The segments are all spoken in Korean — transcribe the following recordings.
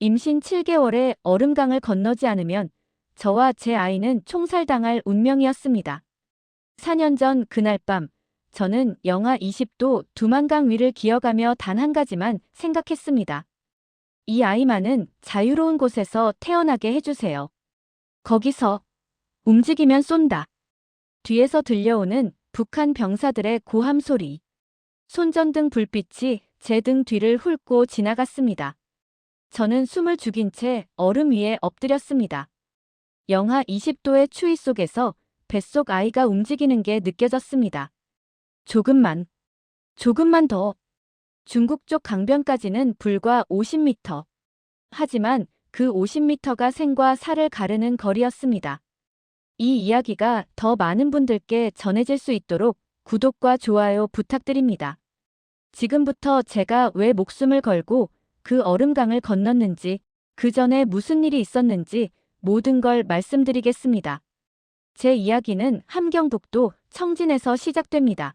임신 7개월에 얼음강을 건너지 않으면 저와 제 아이는 총살당할 운명이었습니다. 4년 전 그날 밤, 저는 영하 20도 두만강 위를 기어가며 단 한 가지만 생각했습니다. 이 아이만은 자유로운 곳에서 태어나게 해주세요. 거기서 움직이면 쏜다. 뒤에서 들려오는 북한 병사들의 고함 소리. 손전등 불빛이 제 등 뒤를 훑고 지나갔습니다. 저는 숨을 죽인 채 얼음 위에 엎드렸습니다. 영하 20도의 추위 속에서 뱃속 아이가 움직이는 게 느껴졌습니다. 조금만, 조금만 더. 중국 쪽 강변까지는 불과 50m. 하지만 그 50m가 생과 사를 가르는 거리였습니다. 이 이야기가 더 많은 분들께 전해질 수 있도록 구독과 좋아요 부탁드립니다. 지금부터 제가 왜 목숨을 걸고 그 얼음강을 건넜는지, 그 전에 무슨 일이 있었는지 모든 걸 말씀드리겠습니다. 제 이야기는 함경북도 청진에서 시작됩니다.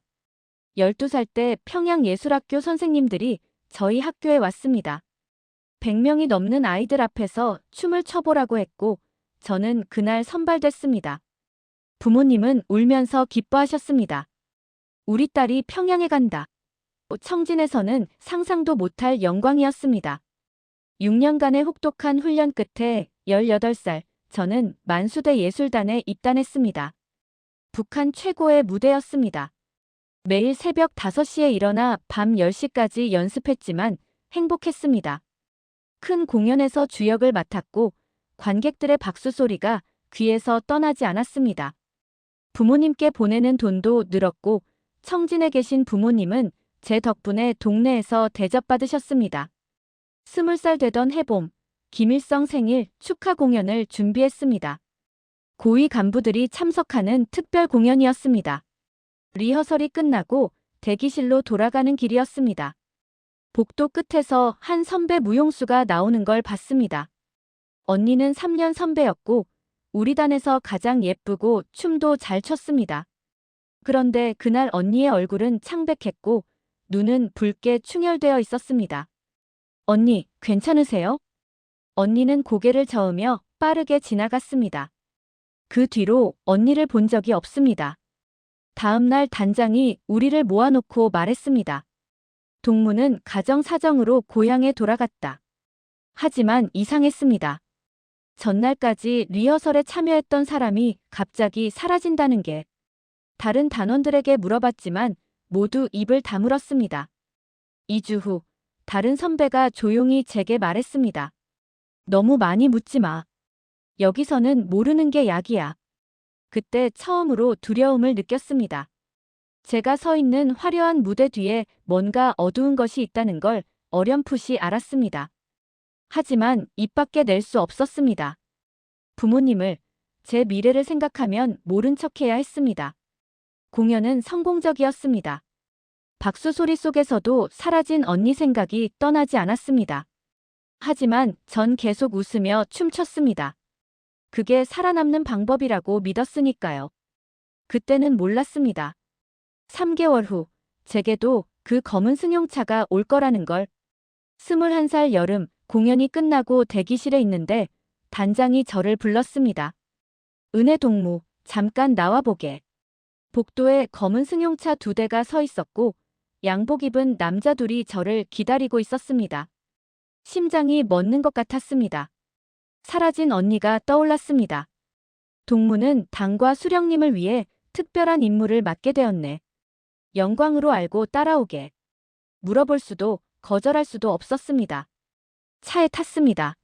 12살 때 평양예술학교 선생님들이 저희 학교에 왔습니다. 100명이 넘는 아이들 앞에서 춤을 춰보라고 했고, 저는 그날 선발됐습니다. 부모님은 울면서 기뻐하셨습니다. 우리 딸이 평양에 간다. 청진에서는 상상도 못할 영광이었습니다. 6년간의 혹독한 훈련 끝에 18살, 저는 만수대 예술단에 입단했습니다. 북한 최고의 무대였습니다. 매일 새벽 5시에 일어나 밤 10시까지 연습했지만 행복했습니다. 큰 공연에서 주역을 맡았고 관객들의 박수 소리가 귀에서 떠나지 않았습니다. 부모님께 보내는 돈도 늘었고 청진에 계신 부모님은 제 덕분에 동네에서 대접받으셨습니다. 20살 되던 해봄, 김일성 생일 축하 공연을 준비했습니다. 고위 간부들이 참석하는 특별 공연이었습니다. 리허설이 끝나고 대기실로 돌아가는 길이었습니다. 복도 끝에서 한 선배 무용수가 나오는 걸 봤습니다. 언니는 3년 선배였고 우리 단에서 가장 예쁘고 춤도 잘 췄습니다. 그런데 그날 언니의 얼굴은 창백했고 눈은 붉게 충혈되어 있었습니다. 언니, 괜찮으세요? 언니는 고개를 저으며 빠르게 지나갔습니다. 그 뒤로 언니를 본 적이 없습니다. 다음 날 단장이 우리를 모아놓고 말했습니다. 동무는 가정 사정으로 고향에 돌아갔다. 하지만 이상했습니다. 전날까지 리허설에 참여했던 사람이 갑자기 사라진다는 게. 다른 단원들에게 물어봤지만 모두 입을 다물었습니다. 2주 후 다른 선배가 조용히 제게 말했습니다. 너무 많이 묻지 마. 여기서는 모르는 게 약이야. 그때 처음으로 두려움을 느꼈습니다. 제가 서 있는 화려한 무대 뒤에 뭔가 어두운 것이 있다는 걸 어렴풋이 알았습니다. 하지만 입 밖에 낼 수 없었습니다. 부모님을, 제 미래를 생각하면 모른 척해야 했습니다. 공연은 성공적이었습니다. 박수 소리 속에서도 사라진 언니 생각이 떠나지 않았습니다. 하지만 전 계속 웃으며 춤췄습니다. 그게 살아남는 방법이라고 믿었으니까요. 그때는 몰랐습니다. 3개월 후 제게도 그 검은 승용차가 올 거라는 걸. 21살 여름 공연이 끝나고 대기실에 있는데 단장이 저를 불렀습니다. 은혜 동무, 잠깐 나와보게. 복도에 검은 승용차 2대가 서 있었고 양복 입은 남자 둘이 저를 기다리고 있었습니다. 심장이 멎는 것 같았습니다. 사라진 언니가 떠올랐습니다. 동무는 당과 수령님을 위해 특별한 임무를 맡게 되었네. 영광으로 알고 따라오게. 물어볼 수도 거절할 수도 없었습니다. 차에 탔습니다.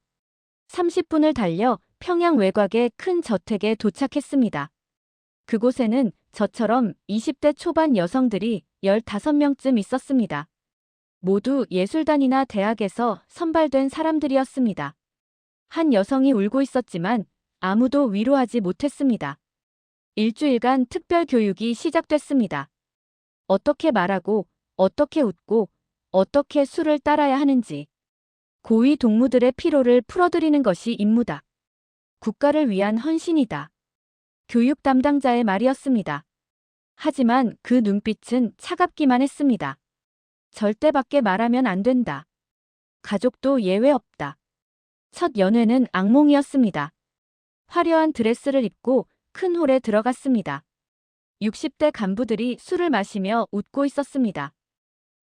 30분을 달려 평양 외곽의 큰 저택에 도착했습니다. 그곳에는 저처럼 20대 초반 여성들이 15명쯤 있었습니다. 모두 예술단이나 대학에서 선발된 사람들이었습니다. 한 여성이 울고 있었지만 아무도 위로하지 못했습니다. 일주일간 특별 교육이 시작됐습니다. 어떻게 말하고, 어떻게 웃고, 어떻게 수를 따라야 하는지. 고위 동무들의 피로를 풀어드리는 것이 임무다. 국가를 위한 헌신이다. 교육 담당자의 말이었습니다. 하지만 그 눈빛은 차갑기만 했습니다. 절대 밖에 말하면 안 된다. 가족도 예외 없다. 첫 연회는 악몽이었습니다. 화려한 드레스를 입고 큰 홀에 들어갔습니다. 60대 간부들이 술을 마시며 웃고 있었습니다.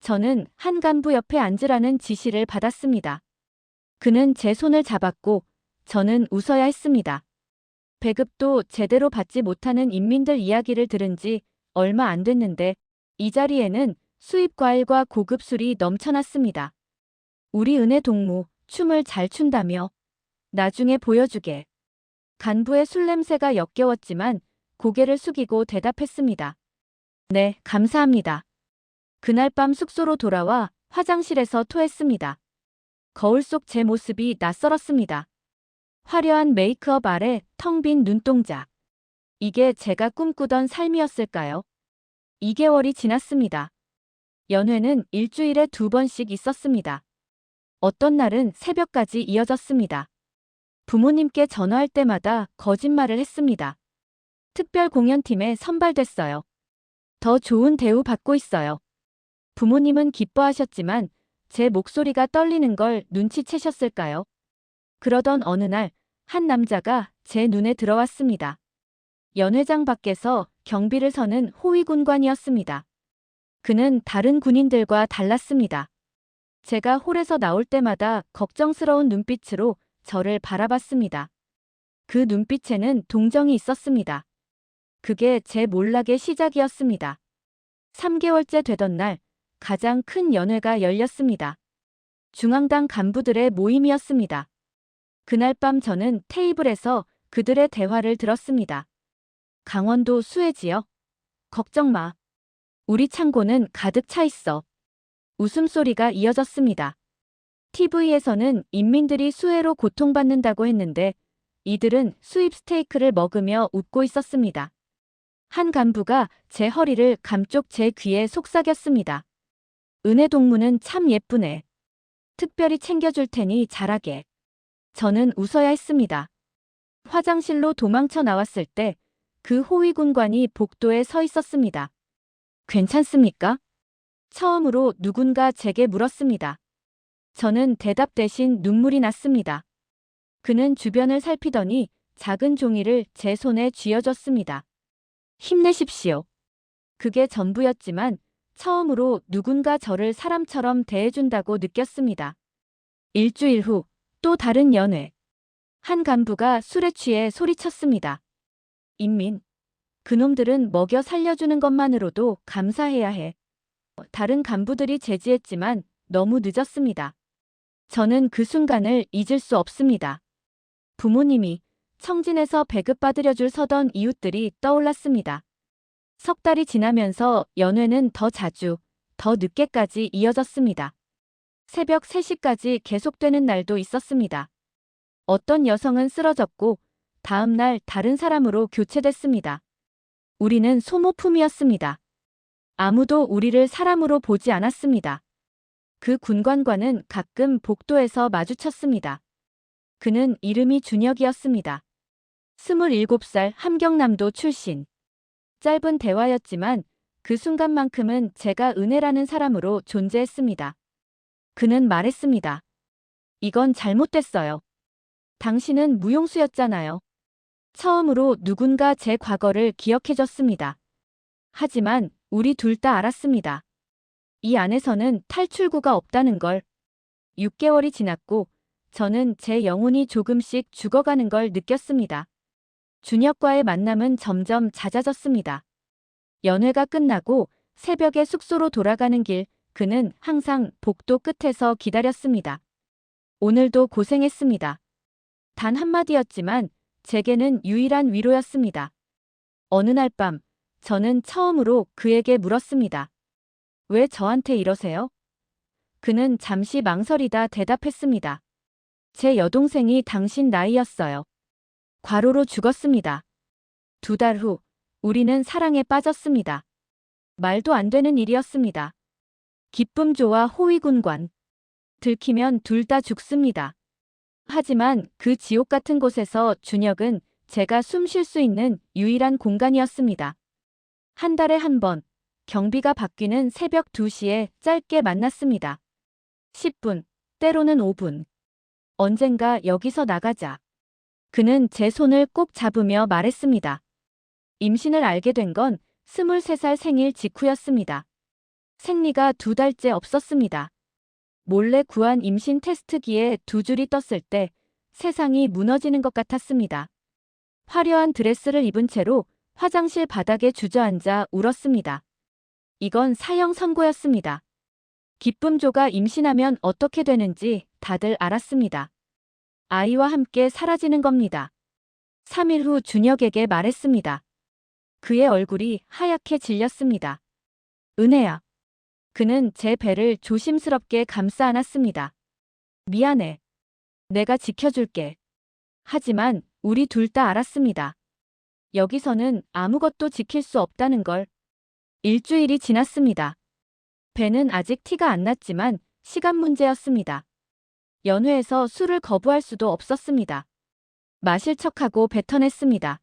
저는 한 간부 옆에 앉으라는 지시를 받았습니다. 그는 제 손을 잡았고 저는 웃어야 했습니다. 배급도 제대로 받지 못하는 인민들 이야기를 들은 지 얼마 안 됐는데 이 자리에는 수입 과일과 고급 술이 넘쳐났습니다. 우리 은혜 동무 춤을 잘 춘다며 나중에 보여주게. 간부의 술 냄새가 역겨웠지만 고개를 숙이고 대답했습니다. 네, 감사합니다. 그날 밤 숙소로 돌아와 화장실에서 토했습니다. 거울 속 제 모습이 낯설었습니다. 화려한 메이크업 아래 텅 빈 눈동자. 이게 제가 꿈꾸던 삶이었을까요? 2개월이 지났습니다. 연회는 일주일에 2번씩 있었습니다. 어떤 날은 새벽까지 이어졌습니다. 부모님께 전화할 때마다 거짓말을 했습니다. 특별 공연팀에 선발됐어요. 더 좋은 대우 받고 있어요. 부모님은 기뻐하셨지만 제 목소리가 떨리는 걸 눈치채셨을까요? 그러던 어느 날 한 남자가 제 눈에 들어왔습니다. 연회장 밖에서 경비를 서는 호위군관이었습니다. 그는 다른 군인들과 달랐습니다. 제가 홀에서 나올 때마다 걱정스러운 눈빛으로 저를 바라봤습니다. 그 눈빛에는 동정이 있었습니다. 그게 제 몰락의 시작이었습니다. 3개월째 되던 날 가장 큰 연회가 열렸습니다. 중앙당 간부들의 모임이었습니다. 그날 밤 저는 테이블에서 그들의 대화를 들었습니다. 강원도 수해지요? 걱정 마. 우리 창고는 가득 차 있어. 웃음소리가 이어졌습니다. TV에서는 인민들이 수해로 고통받는다고 했는데 이들은 수입 스테이크를 먹으며 웃고 있었습니다. 한 간부가 제 허리를 감쪽 제 귀에 속삭였습니다. 은혜 동무는 참 예쁘네. 특별히 챙겨줄 테니 잘하게. 저는 웃어야 했습니다. 화장실로 도망쳐 나왔을 때 그 호위군관이 복도에 서 있었습니다. 괜찮습니까? 처음으로 누군가 제게 물었습니다. 저는 대답 대신 눈물이 났습니다. 그는 주변을 살피더니 작은 종이를 제 손에 쥐어줬습니다. 힘내십시오. 그게 전부였지만 처음으로 누군가 저를 사람처럼 대해준다고 느꼈습니다. 일주일 후 또 다른 연회. 한 간부가 술에 취해 소리쳤습니다. 인민, 그놈들은 먹여 살려주는 것만으로도 감사해야 해. 다른 간부들이 제지했지만 너무 늦었습니다. 저는 그 순간을 잊을 수 없습니다. 부모님이, 청진에서 배급받으려 줄 서던 이웃들이 떠올랐습니다. 석 달이 지나면서 연회는 더 자주, 더 늦게까지 이어졌습니다. 새벽 3시까지 계속되는 날도 있었습니다. 어떤 여성은 쓰러졌고 다음 날 다른 사람으로 교체됐습니다. 우리는 소모품이었습니다. 아무도 우리를 사람으로 보지 않았습니다. 그 군관과는 가끔 복도에서 마주쳤습니다. 그는 이름이 준혁이었습니다. 27살 함경남도 출신. 짧은 대화였지만 그 순간만큼은 제가 은혜라는 사람으로 존재했습니다. 그는 말했습니다. 이건 잘못됐어요. 당신은 무용수였잖아요. 처음으로 누군가 제 과거를 기억해줬습니다. 하지만 우리 둘 다 알았습니다. 이 안에서는 탈출구가 없다는 걸. 6개월이 지났고 저는 제 영혼이 조금씩 죽어가는 걸 느꼈습니다. 준혁과의 만남은 점점 잦아졌습니다. 연회가 끝나고 새벽에 숙소로 돌아가는 길, 그는 항상 복도 끝에서 기다렸습니다. 오늘도 고생했습니다. 단 한마디였지만 제게는 유일한 위로였습니다. 어느 날 밤, 저는 처음으로 그에게 물었습니다. 왜 저한테 이러세요? 그는 잠시 망설이다 대답했습니다. 제 여동생이 당신 나이였어요. 과로로 죽었습니다. 2달 후, 우리는 사랑에 빠졌습니다. 말도 안 되는 일이었습니다. 기쁨조와 호위군관. 들키면 둘 다 죽습니다. 하지만 그 지옥 같은 곳에서 준혁은 제가 숨 쉴 수 있는 유일한 공간이었습니다. 한 달에 한 번, 경비가 바뀌는 새벽 2시에 짧게 만났습니다. 10분, 때로는 5분. 언젠가 여기서 나가자. 그는 제 손을 꼭 잡으며 말했습니다. 임신을 알게 된 건 23살 생일 직후였습니다. 생리가 2달째 없었습니다. 몰래 구한 임신 테스트기에 2줄이 떴을 때 세상이 무너지는 것 같았습니다. 화려한 드레스를 입은 채로 화장실 바닥에 주저앉아 울었습니다. 이건 사형 선고였습니다. 기쁨조가 임신하면 어떻게 되는지 다들 알았습니다. 아이와 함께 사라지는 겁니다. 3일 후 준혁에게 말했습니다. 그의 얼굴이 하얗게 질렸습니다. 은혜야. 그는 제 배를 조심스럽게 감싸 안았습니다. 미안해. 내가 지켜줄게. 하지만 우리 둘 다 알았습니다. 여기서는 아무것도 지킬 수 없다는 걸. 일주일이 지났습니다. 배는 아직 티가 안 났지만 시간 문제였습니다. 연회에서 술을 거부할 수도 없었습니다. 마실 척하고 뱉어냈습니다.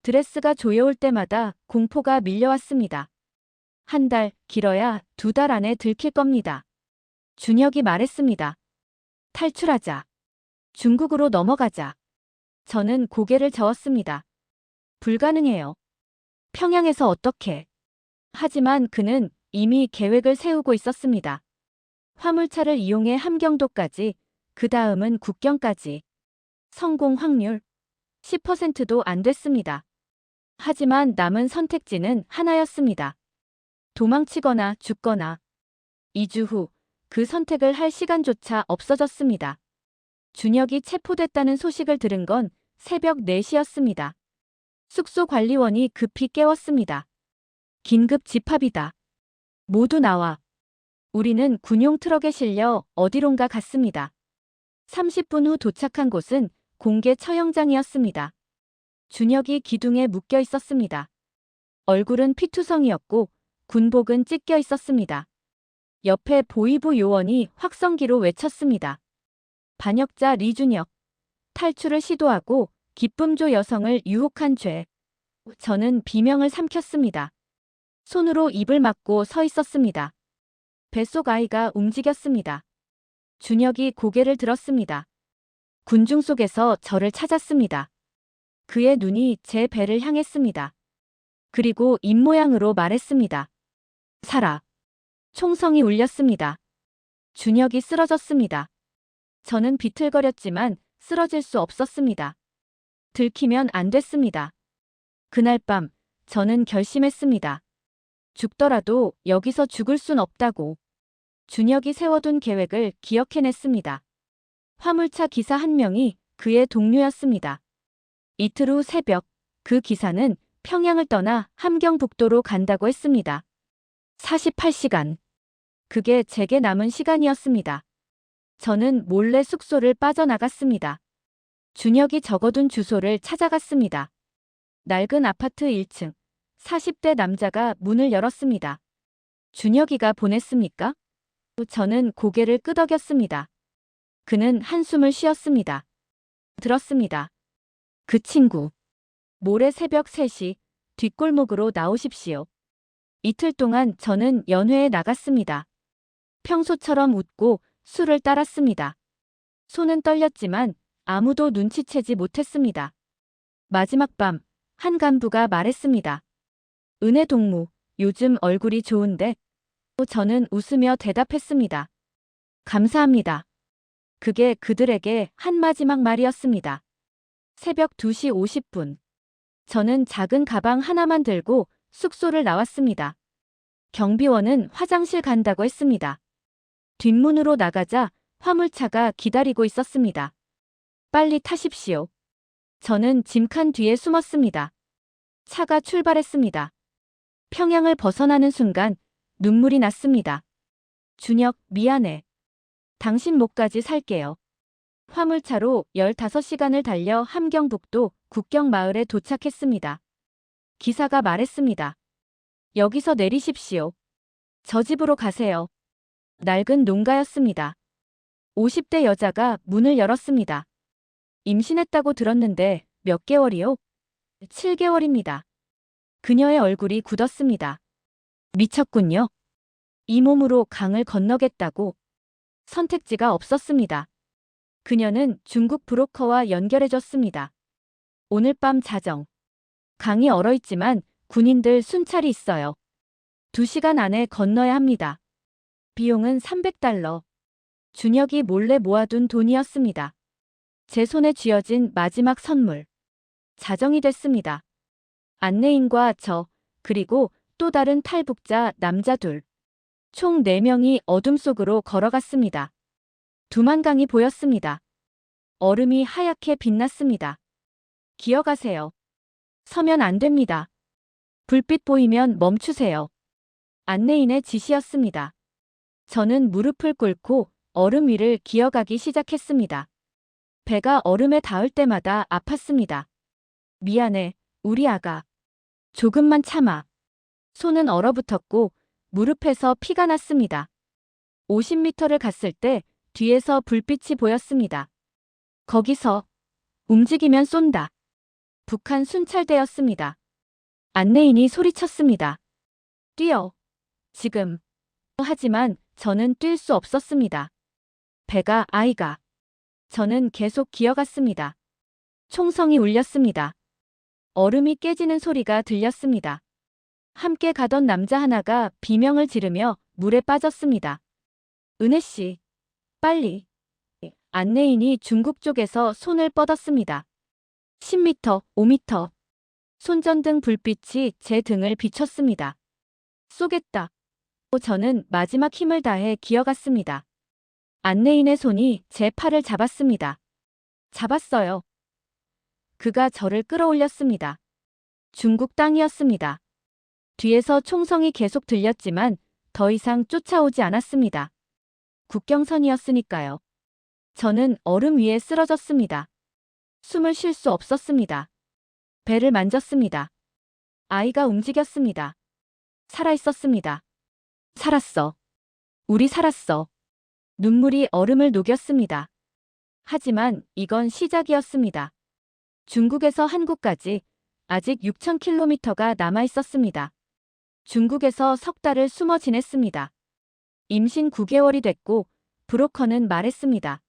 드레스가 조여올 때마다 공포가 밀려왔습니다. 1달, 길어야 2달 안에 들킬 겁니다. 준혁이 말했습니다. 탈출하자. 중국으로 넘어가자. 저는 고개를 저었습니다. 불가능해요. 평양에서 어떻게? 하지만 그는 이미 계획을 세우고 있었습니다. 화물차를 이용해 함경도까지, 그 다음은 국경까지. 성공 확률 10%도 안 됐습니다. 하지만 남은 선택지는 하나였습니다. 도망치거나 죽거나. 2주 후 그 선택을 할 시간조차 없어졌습니다. 준혁이 체포됐다는 소식을 들은 건 새벽 4시였습니다. 숙소 관리원이 급히 깨웠습니다. 긴급 집합이다. 모두 나와. 우리는 군용 트럭에 실려 어디론가 갔습니다. 30분 후 도착한 곳은 공개 처형장이었습니다. 준혁이 기둥에 묶여 있었습니다. 얼굴은 피투성이었고 군복은 찢겨 있었습니다. 옆에 보위부 요원이 확성기로 외쳤습니다. 반역자 리준혁. 탈출을 시도하고 기쁨조 여성을 유혹한 죄. 저는 비명을 삼켰습니다. 손으로 입을 막고 서 있었습니다. 뱃속 아이가 움직였습니다. 준혁이 고개를 들었습니다. 군중 속에서 저를 찾았습니다. 그의 눈이 제 배를 향했습니다. 그리고 입모양으로 말했습니다. 살아. 총성이 울렸습니다. 준혁이 쓰러졌습니다. 저는 비틀거렸지만 쓰러질 수 없었습니다. 들키면 안 됐습니다. 그날 밤 저는 결심했습니다. 죽더라도 여기서 죽을 순 없다고. 준혁이 세워둔 계획을 기억해냈습니다. 화물차 기사 한 명이 그의 동료였습니다. 이틀 후 새벽 그 기사는 평양을 떠나 함경북도로 간다고 했습니다. 48시간. 그게 제게 남은 시간이었습니다. 저는 몰래 숙소를 빠져나갔습니다. 준혁이 적어둔 주소를 찾아갔습니다. 낡은 아파트 1층. 40대 남자가 문을 열었습니다. 준혁이가 보냈습니까? 저는 고개를 끄덕였습니다. 그는 한숨을 쉬었습니다. 들었습니다. 그 친구. 모레 새벽 3시 뒷골목으로 나오십시오. 이틀 동안 저는 연회에 나갔습니다. 평소처럼 웃고 술을 따랐습니다. 손은 떨렸지만 아무도 눈치채지 못했습니다. 마지막 밤 한 간부가 말했습니다. 은혜 동무, 요즘 얼굴이 좋은데? 저는 웃으며 대답했습니다. 감사합니다. 그게 그들에게 한 마지막 말이었습니다. 새벽 2시 50분. 저는 작은 가방 하나만 들고 숙소를 나왔습니다. 경비원은 화장실 간다고 했습니다. 뒷문으로 나가자 화물차가 기다리고 있었습니다. 빨리 타십시오. 저는 짐칸 뒤에 숨었습니다. 차가 출발했습니다. 평양을 벗어나는 순간 눈물이 났습니다. 준혁, 미안해. 당신 목까지 살게요. 화물차로 15시간을 달려 함경북도 국경마을에 도착했습니다. 기사가 말했습니다. 여기서 내리십시오. 저 집으로 가세요. 낡은 농가였습니다. 50대 여자가 문을 열었습니다. 임신했다고 들었는데 몇 개월이요? 7개월입니다. 그녀의 얼굴이 굳었습니다. 미쳤군요. 이 몸으로 강을 건너겠다고. 선택지가 없었습니다. 그녀는 중국 브로커와 연결해줬습니다. 오늘 밤 자정. 강이 얼어있지만 군인들 순찰이 있어요. 2시간 안에 건너야 합니다. 비용은 $300. 준혁이 몰래 모아둔 돈이었습니다. 제 손에 쥐어진 마지막 선물. 자정이 됐습니다. 안내인과 저, 그리고 또 다른 탈북자 남자 둘. 총 4명이 어둠 속으로 걸어갔습니다. 두만강이 보였습니다. 얼음이 하얗게 빛났습니다. 기어가세요. 서면 안 됩니다. 불빛 보이면 멈추세요. 안내인의 지시였습니다. 저는 무릎을 꿇고 얼음 위를 기어가기 시작했습니다. 배가 얼음에 닿을 때마다 아팠습니다. 미안해, 우리 아가. 조금만 참아. 손은 얼어붙었고 무릎에서 피가 났습니다. 50m를 갔을 때 뒤에서 불빛이 보였습니다. 거기서 움직이면 쏜다. 북한 순찰대였습니다. 안내인이 소리쳤습니다. 뛰어. 지금. 하지만 저는 뛸 수 없었습니다. 배가 아이가. 저는 계속 기어갔습니다. 총성이 울렸습니다. 얼음이 깨지는 소리가 들렸습니다. 함께 가던 남자 하나가 비명을 지르며 물에 빠졌습니다. 은혜씨, 빨리. 안내인이 중국 쪽에서 손을 뻗었습니다. 10m, 5m. 손전등 불빛이 제 등을 비췄습니다. 쏘겠다. 저는 마지막 힘을 다해 기어갔습니다. 안내인의 손이 제 팔을 잡았습니다. 잡았어요. 그가 저를 끌어올렸습니다. 중국 땅이었습니다. 뒤에서 총성이 계속 들렸지만 더 이상 쫓아오지 않았습니다. 국경선이었으니까요. 저는 얼음 위에 쓰러졌습니다. 숨을 쉴 수 없었습니다. 배를 만졌습니다. 아이가 움직였습니다. 살아있었습니다. 살았어. 우리 살았어. 눈물이 얼음을 녹였습니다. 하지만 이건 시작이었습니다. 중국에서 한국까지 아직 6,000km가 남아있었습니다. 중국에서 석 달을 숨어 지냈습니다. 임신 9개월이 됐고 브로커는 말했습니다.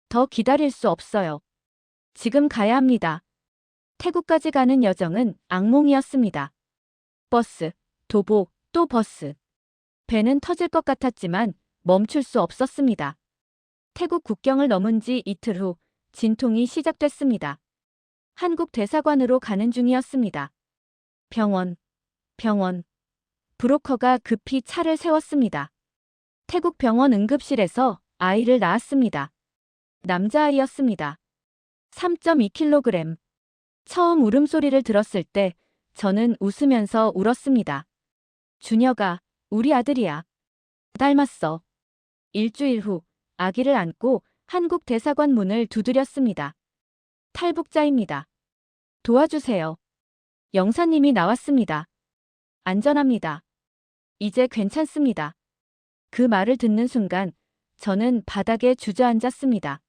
더 기다릴 수 없어요. 지금 가야 합니다. 태국까지 가는 여정은 악몽이었습니다. 버스, 도보, 또 버스. 배는 터질 것 같았지만 멈출 수 없었습니다. 태국 국경을 넘은 지 이틀 후 진통이 시작됐습니다. 한국 대사관으로 가는 중이었습니다. 병원. 브로커가 급히 차를 세웠습니다. 태국 병원 응급실에서 아이를 낳았습니다. 남자아이였습니다. 3.2kg. 처음 울음소리를 들었을 때 저는 웃으면서 울었습니다. 준혁아, 우리 아들이야. 닮았어. 일주일 후 아기를 안고 한국 대사관 문을 두드렸습니다. 탈북자입니다. 도와주세요. 영사님이 나왔습니다. 안전합니다. 이제 괜찮습니다. 그 말을 듣는 순간 저는 바닥에 주저앉았습니다.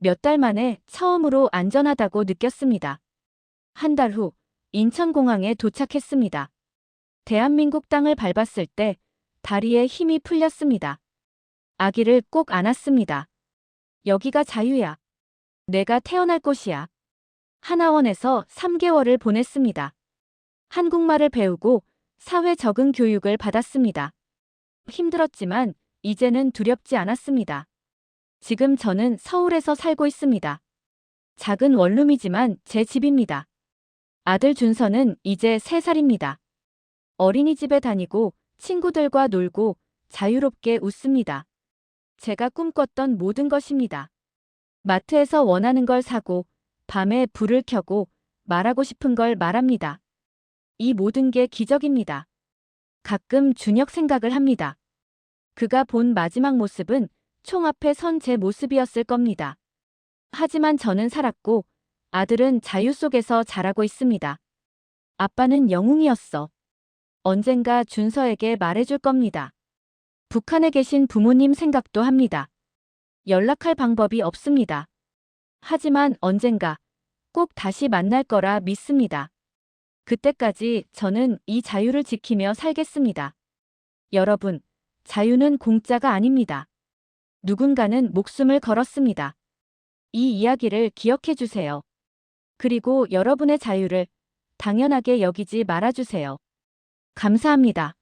몇 달 만에 처음으로 안전하다고 느꼈습니다. 한 달 후 인천공항에 도착했습니다. 대한민국 땅을 밟았을 때 다리에 힘이 풀렸습니다. 아기를 꼭 안았습니다. 여기가 자유야. 내가 태어날 곳이야. 하나원에서 3개월을 보냈습니다. 한국말을 배우고 사회 적응 교육을 받았습니다. 힘들었지만 이제는 두렵지 않았습니다. 지금 저는 서울에서 살고 있습니다. 작은 원룸이지만 제 집입니다. 아들 준서는 이제 3살입니다. 어린이집에 다니고 친구들과 놀고 자유롭게 웃습니다. 제가 꿈꿨던 모든 것입니다. 마트에서 원하는 걸 사고 밤에 불을 켜고 말하고 싶은 걸 말합니다. 이 모든 게 기적입니다. 가끔 준혁 생각을 합니다. 그가 본 마지막 모습은 총 앞에 선 제 모습이었을 겁니다. 하지만 저는 살았고 아들은 자유 속에서 자라고 있습니다. 아빠는 영웅이었어. 언젠가 준서에게 말해줄 겁니다. 북한에 계신 부모님 생각도 합니다. 연락할 방법이 없습니다. 하지만 언젠가 꼭 다시 만날 거라 믿습니다. 그때까지 저는 이 자유를 지키며 살겠습니다. 여러분, 자유는 공짜가 아닙니다. 누군가는 목숨을 걸었습니다. 이 이야기를 기억해 주세요. 그리고 여러분의 자유를 당연하게 여기지 말아주세요. 감사합니다.